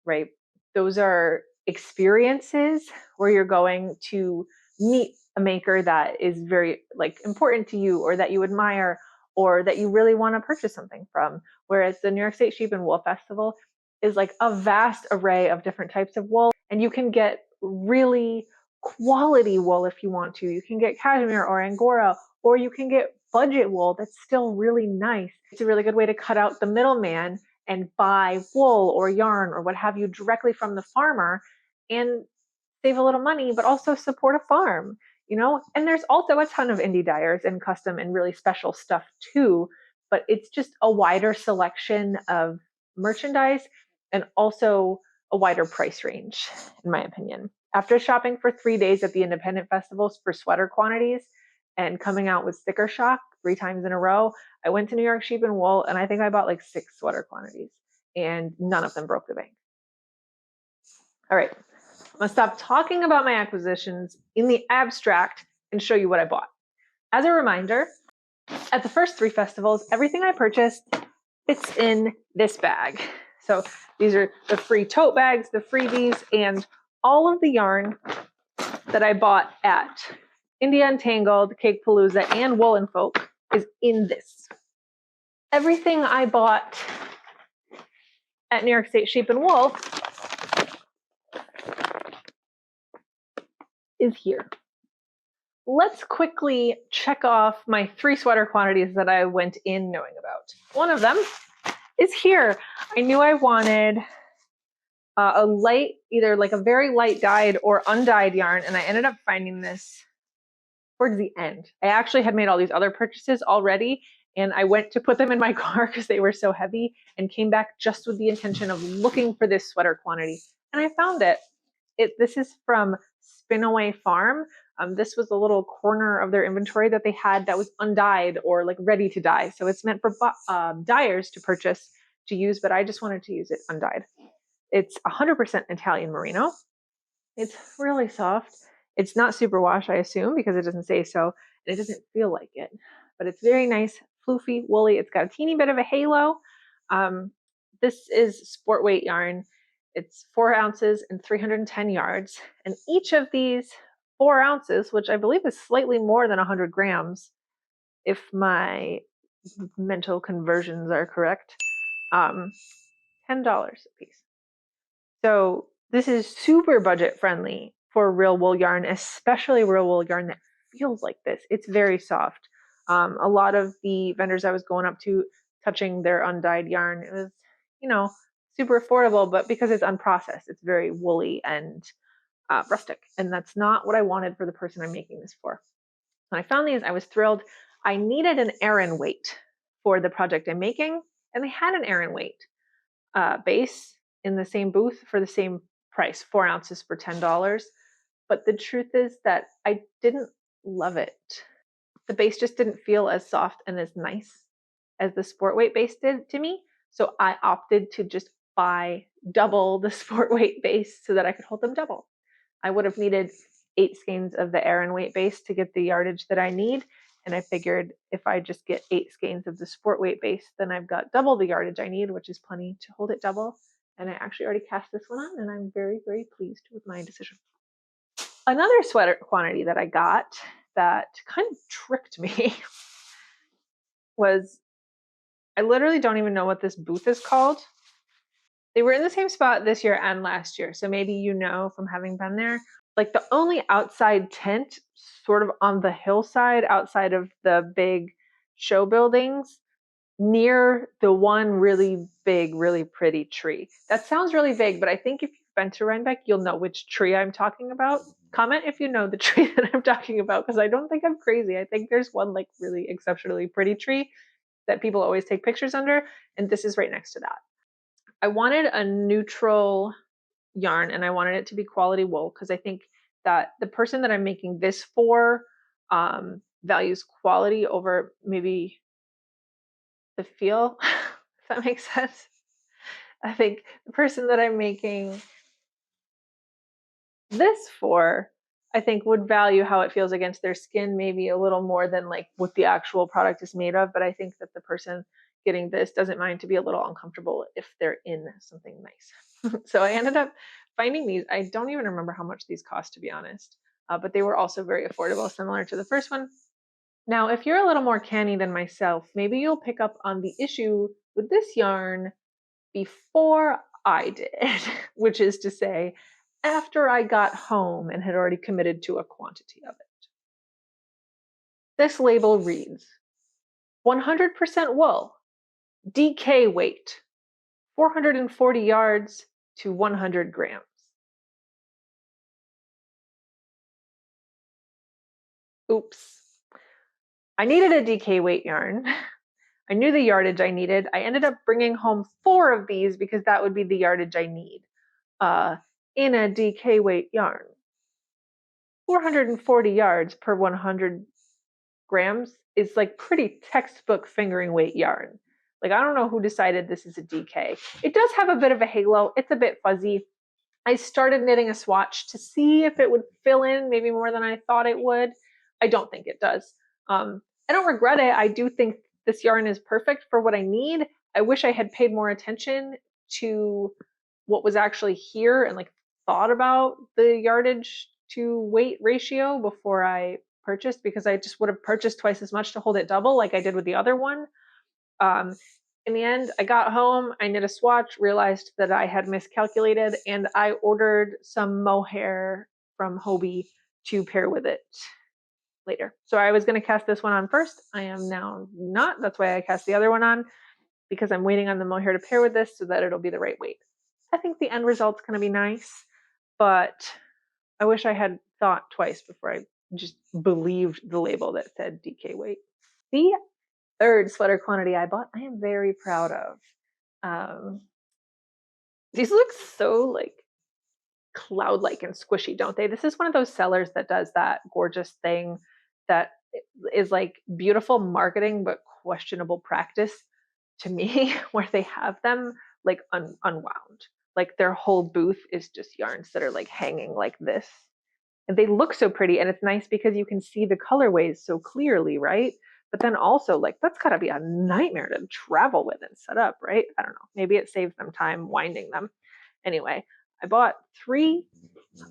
right? Those are experiences where you're going to meet a maker that is very like important to you or that you admire or that you really want to purchase something from. Whereas the New York State Sheep and Wool Festival is like a vast array of different types of wool, and you can get really quality wool if you want to. You can get cashmere or angora, or you can get budget wool that's still really nice. It's a really good way to cut out the middleman and buy wool or yarn or what have you directly from the farmer and save a little money, but also support a farm, you know? And there's also a ton of indie dyers and custom and really special stuff too, but it's just a wider selection of merchandise and also a wider price range, in my opinion. After shopping for 3 days at the independent festivals for sweater quantities and coming out with sticker shock 3 times in a row, I went to New York Sheep and Wool and I think I bought like 6 sweater quantities and none of them broke the bank. All right, I'm gonna stop talking about my acquisitions in the abstract and show you what I bought. As a reminder, at the first 3 festivals, everything I purchased fits in this bag. So these are the free tote bags, the freebies, and all of the yarn that I bought at India Untangled, CAKEpalooza, and Wool Folk is in this. Everything I bought at New York State Sheep and Wool is here. Let's quickly check off my 3 sweater quantities that I went in knowing about. One of them is here. I knew I wanted a light, either like a very light dyed or undyed yarn, and I ended up finding this towards the end. I actually had made all these other purchases already, and I went to put them in my car because they were so heavy and came back just with the intention of looking for this sweater quantity. And I found it. This is from Spinaway Farm. This was a little corner of their inventory that they had that was undyed or like ready to dye. So it's meant for dyers to purchase to use, but I just wanted to use it undyed. It's 100% Italian merino. It's really soft. It's not superwash, I assume, because it doesn't say so, and it doesn't feel like it. But it's very nice, floofy, woolly. It's got a teeny bit of a halo. This is sport weight yarn. It's 4 ounces and 310 yards. And each of these 4 ounces, which I believe is slightly more than 100 grams, if my mental conversions are correct, $10 a piece. So this is super budget friendly for real wool yarn, especially real wool yarn that feels like this. It's very soft. A lot of the vendors I was going up to touching their undyed yarn, it was, super affordable, but because it's unprocessed, it's very woolly and rustic. And that's not what I wanted for the person I'm making this for. When I found these, I was thrilled. I needed an Aran weight for the project I'm making, and they had an Aran weight base in the same booth for the same price, 4 ounces for $10. But the truth is that I didn't love it. The base just didn't feel as soft and as nice as the sport weight base did to me. So I opted to just buy double the sport weight base so that I could hold them double. I would have needed 8 skeins of the Aran weight base to get the yardage that I need. And I figured if I just get 8 skeins of the sport weight base, then I've got double the yardage I need, which is plenty to hold it double. And I actually already cast this one on, and I'm very, very pleased with my decision. Another sweater quantity that I got that kind of tricked me was, I literally don't even know what this booth is called. They were in the same spot this year and last year, so maybe you know from having been there. Like the only outside tent sort of on the hillside outside of the big show buildings near the one really big, really pretty tree. That sounds really vague, but I think if you've been to Rhinebeck, you'll know which tree I'm talking about. Comment if you know the tree that I'm talking about, because I don't think I'm crazy. I think there's one like really exceptionally pretty tree that people always take pictures under, and this is right next to that. I wanted a neutral yarn and I wanted it to be quality wool because I think that the person that I'm making this for values quality over maybe the feel, if that makes sense. I think the person that I'm making this for, I think would value how it feels against their skin maybe a little more than like what the actual product is made of. But I think that the person getting this doesn't mind to be a little uncomfortable if they're in something nice. So I ended up finding these. I don't even remember how much these cost, to be honest, but they were also very affordable, similar to the first one. Now, if you're a little more canny than myself, maybe you'll pick up on the issue with this yarn before I did, which is to say, after I got home and had already committed to a quantity of it. This label reads 100% wool, DK weight, 440 yards to 100 grams. Oops. I needed a DK weight yarn. I knew the yardage I needed. I ended up bringing home 4 of these because that would be the yardage I need in a DK weight yarn. 440 yards per 100 grams is like pretty textbook fingering weight yarn. Like, I don't know who decided this is a DK. It does have a bit of a halo. It's a bit fuzzy. I started knitting a swatch to see if it would fill in maybe more than I thought it would. I don't think it does. I don't regret it. I do think this yarn is perfect for what I need. I wish I had paid more attention to what was actually here and like thought about the yardage to weight ratio before I purchased, because I just would have purchased twice as much to hold it double like I did with the other one. In the end, I got home, I knit a swatch, realized that I had miscalculated, and I ordered some mohair from Hobie to pair with it later. So I was going to cast this one on first. I am now not. That's why I cast the other one on, because I'm waiting on the mohair to pair with this so that it'll be the right weight. I think the end result's going to be nice, but I wish I had thought twice before I just believed the label that said DK weight. The third sweater quantity I bought, I am very proud of. These look so like cloud-like and squishy, don't they? This is one of those sellers that does that gorgeous thing that is like beautiful marketing but questionable practice to me, where they have them like unwound. Like their whole booth is just yarns that are like hanging like this. And they look so pretty, and it's nice because you can see the colorways so clearly, right? But then also, like, that's gotta be a nightmare to travel with and set up, right? I don't know. Maybe it saves them time winding them. Anyway, I bought 3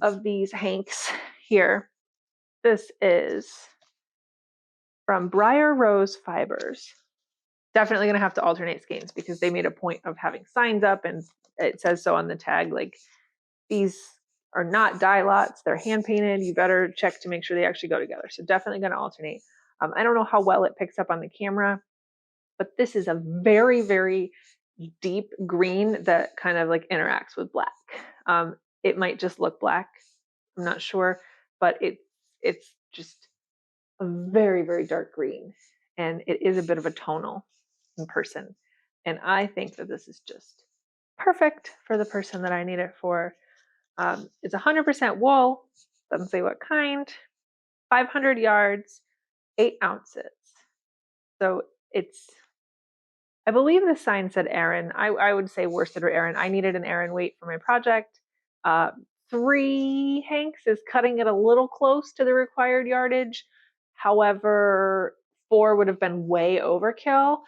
of these hanks here. This is from Briar Rose Fibers. Definitely gonna have to alternate skeins because they made a point of having signs up, and it says so on the tag. Like, these are not dye lots, they're hand painted. You better check to make sure they actually go together. So definitely going to alternate. I don't know how well it picks up on the camera, but this is a very, very deep green that kind of like interacts with black. It might just look black, I'm not sure, but it's just a very, very dark green, and it is a bit of a tonal in person. And I think that this is just perfect for the person that I need it for. It's 100% wool, doesn't say what kind, 500 yards, 8 ounces. So it's, I believe the sign said Aran. I would say worsted or Aran. I needed an Aran weight for my project. 3 hanks is cutting it a little close to the required yardage. However, 4 would have been way overkill,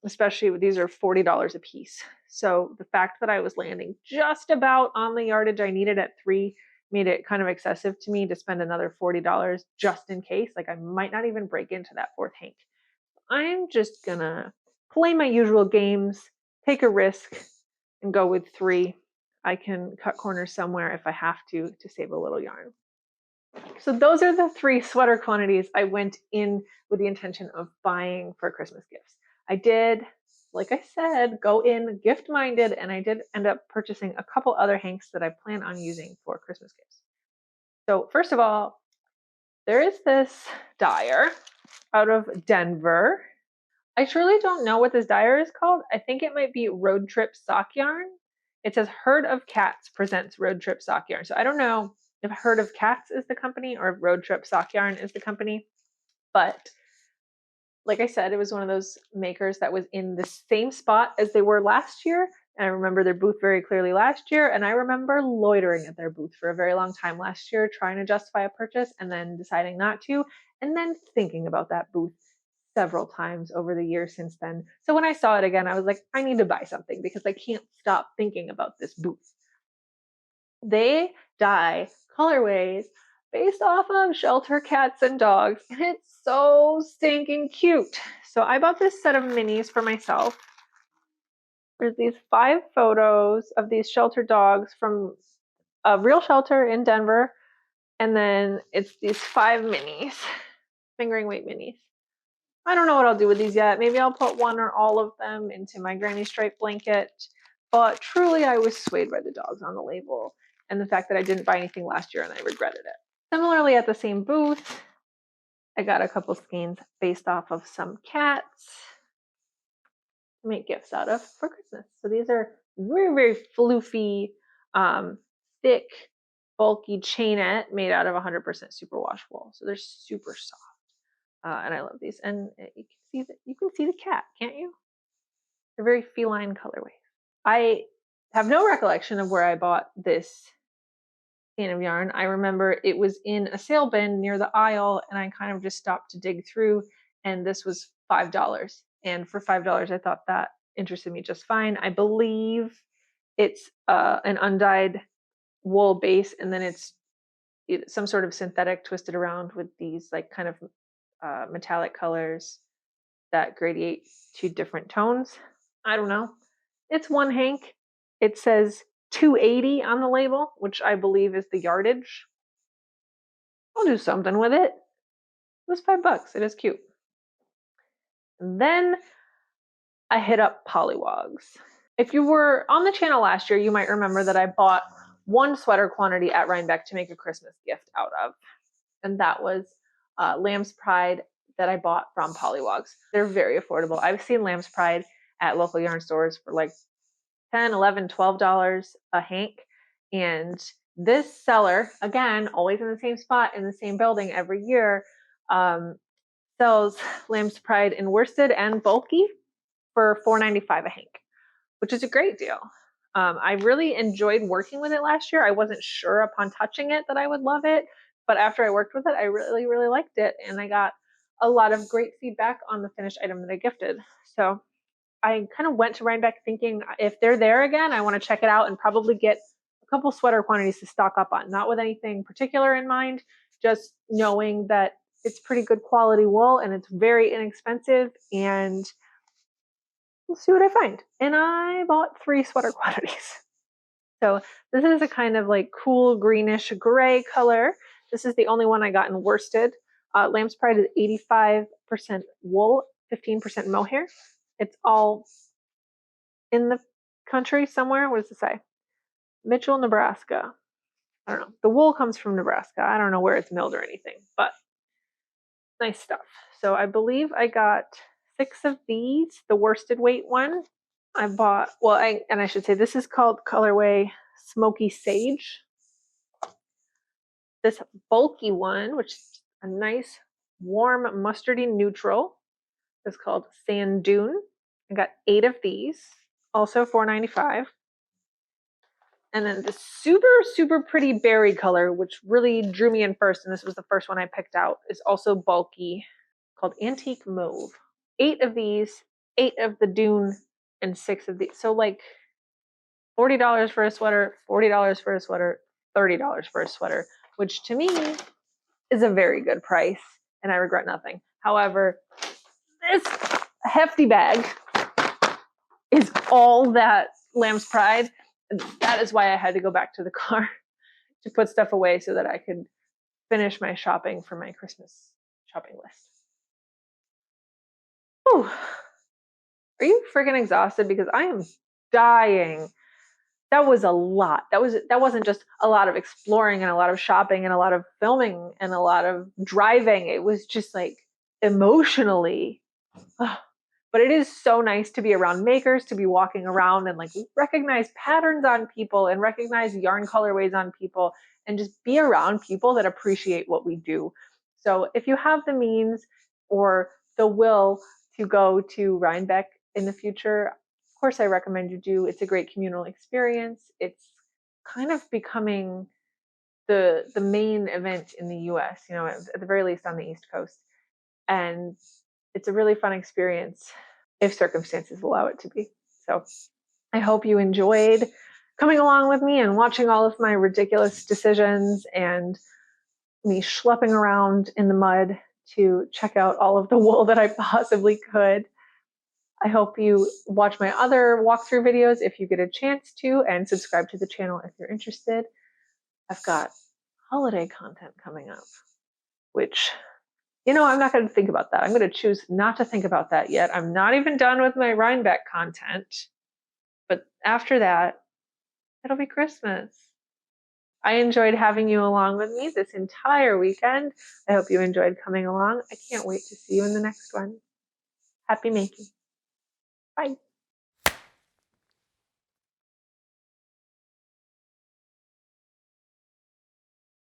especially with, these are $40 a piece. So the fact that I was landing just about on the yardage I needed at 3 made it kind of excessive to me to spend another $40 just in case. Like, I might not even break into that 4th hank. I'm just gonna play my usual games, take a risk, and go with 3. I can cut corners somewhere if I have to save a little yarn. So those are the 3 sweater quantities I went in with the intention of buying for Christmas gifts. I did, like I said, go in gift-minded, and I did end up purchasing a couple other hanks that I plan on using for Christmas gifts. So first of all, there is this dyer out of Denver. I truly don't know what this dyer is called. I think it might be Road Trip Sock Yarn. It says Herd of Cats presents Road Trip Sock Yarn. So I don't know if Herd of Cats is the company or if Road Trip Sock Yarn is the company. But like I said, it was one of those makers that was in the same spot as they were last year. And I remember their booth very clearly last year. And I remember loitering at their booth for a very long time last year, trying to justify a purchase and then deciding not to, and then thinking about that booth several times over the years since then. So when I saw it again, I was like, I need to buy something because I can't stop thinking about this booth. They dye colorways based off of shelter cats and dogs, and it's so stinking cute. So I bought this set of minis for myself. There's these 5 photos of these shelter dogs from a real shelter in Denver, and then it's these 5 minis, fingering weight minis. I don't know what I'll do with these yet. Maybe I'll put one or all of them into my granny stripe blanket, but truly I was swayed by the dogs on the label and the fact that I didn't buy anything last year and I regretted it. Similarly, at the same booth, I got a couple skeins based off of some cats to make gifts out of for Christmas. So these are very, very floofy, thick, bulky chainette made out of 100% superwash wool. So they're super soft. And I love these. And you can see the cat, can't you? They're very feline colorways. I have no recollection of where I bought this skein of yarn. I remember it was in a sale bin near the aisle, and I kind of just stopped to dig through, and this was $5. And for $5, I thought that interested me just fine. I believe it's an undyed wool base, and then it's some sort of synthetic twisted around with these like kind of metallic colors that gradiate to different tones. I don't know. It's one hank. It says 280 on the label, which I believe is the yardage. I'll do something with it. It was $5. It is cute. And then I hit up Polywogs. If you were on the channel last year, you might remember that I bought one sweater quantity at Rhinebeck to make a Christmas gift out of. And that was Lamb's Pride that I bought from Polywogs. They're very affordable. I've seen Lamb's Pride at local yarn stores for like $10, $11, $12 a hank. And this seller, again, always in the same spot in the same building every year, sells Lamb's Pride in worsted and bulky for $4.95 a hank, which is a great deal. I really enjoyed working with it last year. I wasn't sure upon touching it that I would love it, but after I worked with it, I really, really liked it. And I got a lot of great feedback on the finished item that I gifted. So I kind of went to Rhinebeck thinking if they're there again, I want to check it out and probably get a couple sweater quantities to stock up on, not with anything particular in mind, just knowing that it's pretty good quality wool and it's very inexpensive, and we'll see what I find. And I bought 3 sweater quantities. So this is a kind of like cool greenish gray color. This is the only one I got in worsted. Lamb's Pride is 85% wool, 15% mohair. It's all in the country somewhere. What does it say? Mitchell, Nebraska. I don't know. The wool comes from Nebraska. I don't know where it's milled or anything, but nice stuff. So I believe I got 6 of these, the worsted weight one. I bought, well, I should say this is called colorway Smoky Sage. This bulky one, which is a nice warm mustardy neutral, is called Sand Dune. I got 8 of these, also $4.95. And then the super, super pretty berry color, which really drew me in first, and this was the first one I picked out, is also bulky, called Antique Mauve. 8 of these, 8 of the Dune, and 6 of these. So like $40 for a sweater, $40 for a sweater, $30 for a sweater, which to me is a very good price, and I regret nothing. However, this hefty bag is all that Lamb's Pride. That is why I had to go back to the car to put stuff away so that I could finish my shopping for my Christmas shopping list. Whew. Are you freaking exhausted? Because I am dying. That was a lot. That wasn't just a lot of exploring and a lot of shopping and a lot of filming and a lot of driving. It was just like emotionally. But it is so nice to be around makers, to be walking around and like recognize patterns on people and recognize yarn colorways on people and just be around people that appreciate what we do. So if you have the means or the will to go to Rhinebeck in the future, of course I recommend you do. It's a great communal experience. It's kind of becoming the main event in the US, you know, at the very least on the East Coast. And it's a really fun experience if circumstances allow it to be. So I hope you enjoyed coming along with me and watching all of my ridiculous decisions and me schlepping around in the mud to check out all of the wool that I possibly could. I hope you watch my other walkthrough videos if you get a chance to, and subscribe to the channel if you're interested. I've got holiday content coming up, which, you know, I'm not going to think about that. I'm going to choose not to think about that yet. I'm not even done with my Rhinebeck content. But after that, it'll be Christmas. I enjoyed having you along with me this entire weekend. I hope you enjoyed coming along. I can't wait to see you in the next one. Happy making. Bye.